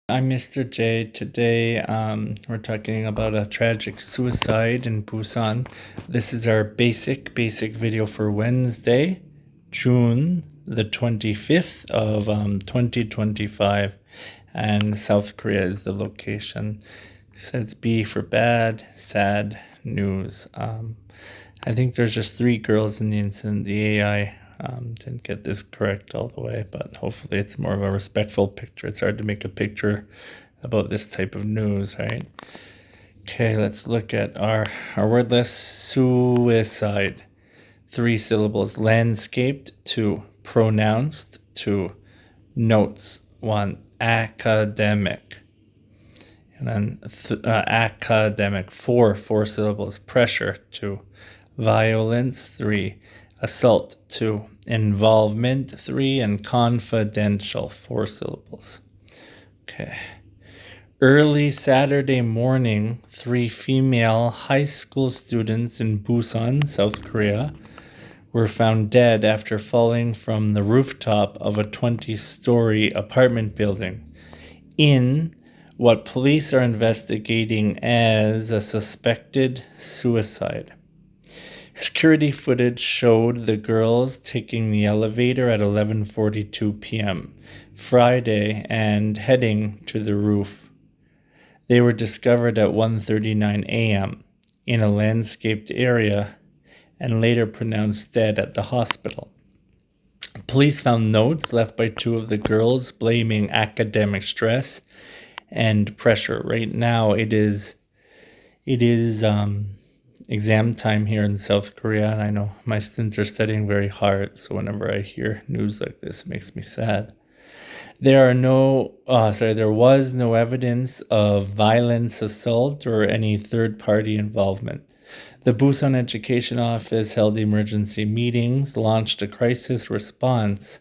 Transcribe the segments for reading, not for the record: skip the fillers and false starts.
I'm Mr. J. Today, we're talking about a tragic suicide in Busan. This is our basic video for Wednesday, June the 25th of 2025, and South Korea is the location. It says B for bad, sad news. I think there's just 3 girls in the incident. The AI didn't get this correct all the way, but hopefully it's more of a respectful picture. It's hard to make a picture about this type of news, right? Okay, let's look at our word list. Suicide, 3 syllables. Landscaped, 2. Pronounced, 2. Notes, 1. Academic. And then academic, 4 syllables. Pressure, 2. Violence, 3. Assault, 2. Involvement, 3. And confidential, 4 syllables. Okay. Early Saturday morning, 3 female high school students in Busan, South Korea, were found dead after falling from the rooftop of a 20-story apartment building in what police are investigating as a suspected suicide. Security footage showed the girls taking the elevator at 11:42 p.m. Friday and heading to the roof. They were discovered at 1:39 a.m. in a landscaped area and later pronounced dead at the hospital. Police found notes left by 2 of the girls blaming academic stress and pressure. Right now it is exam time here in South Korea, and I know my students are studying very hard, so whenever I hear news like this, it makes me sad. There was no evidence of violence, assault, or any third-party involvement. The Busan Education Office held emergency meetings, launched a crisis response,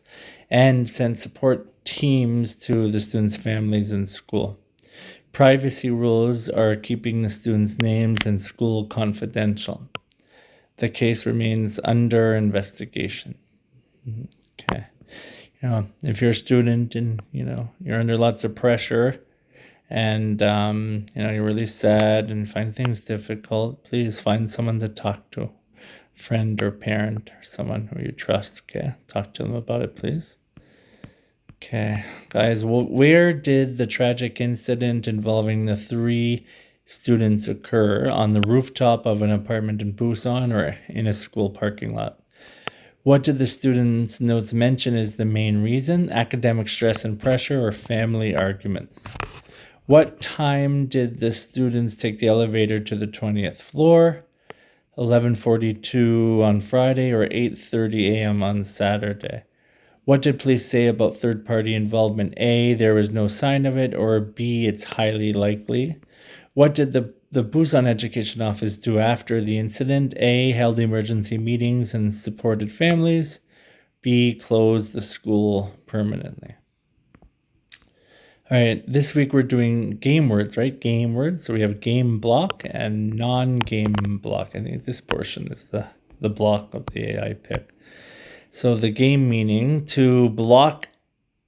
and sent support teams to the students' families and school. Privacy rules are keeping the students' names and school confidential. The case remains under investigation. Okay. If you're a student and, you're under lots of pressure and, you're really sad and find things difficult, please find someone to talk to, friend or parent or someone who you trust, okay? Talk to them about it, please. Okay, guys, where did the tragic incident involving the 3 students occur? On the rooftop of an apartment in Busan or in a school parking lot? What did the students' notes mention as the main reason? Academic stress and pressure or family arguments? What time did the students take the elevator to the 20th floor? 11:42 on Friday or 8:30 a.m. on Saturday? What did police say about third-party involvement? A, there was no sign of it, or B, it's highly likely. What did the Busan Education Office do after the incident? A, held emergency meetings and supported families. B, closed the school permanently. All right, this week we're doing game words, right? Game words. So we have game block and non-game block. I think this portion is the block of the AI pick. So the game meaning to block,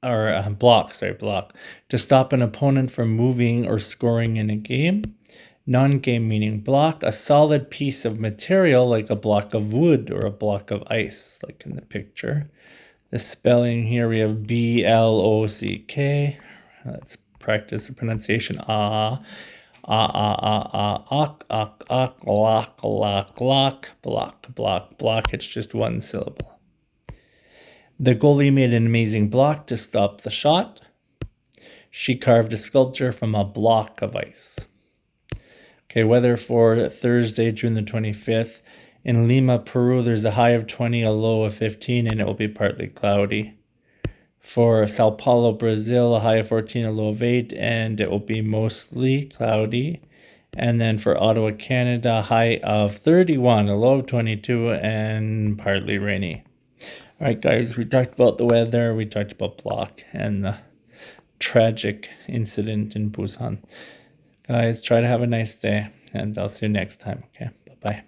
to stop an opponent from moving or scoring in a game. Non-game meaning block, a solid piece of material like a block of wood or a block of ice, like in the picture. The spelling here, we have B-L-O-C-K. Let's practice the pronunciation. Ok, block. It's just 1 syllable. The goalie made an amazing block to stop the shot. She carved a sculpture from a block of ice. Okay, weather for Thursday, June the 25th. In Lima, Peru, there's a high of 20, a low of 15, and it will be partly cloudy. For Sao Paulo, Brazil, a high of 14, a low of 8, and it will be mostly cloudy. And then for Ottawa, Canada, a high of 31, a low of 22, and partly rainy. All right, guys, we talked about the weather, we talked about block, and the tragic incident in Busan. Guys, try to have a nice day, and I'll see you next time, okay? Bye-bye.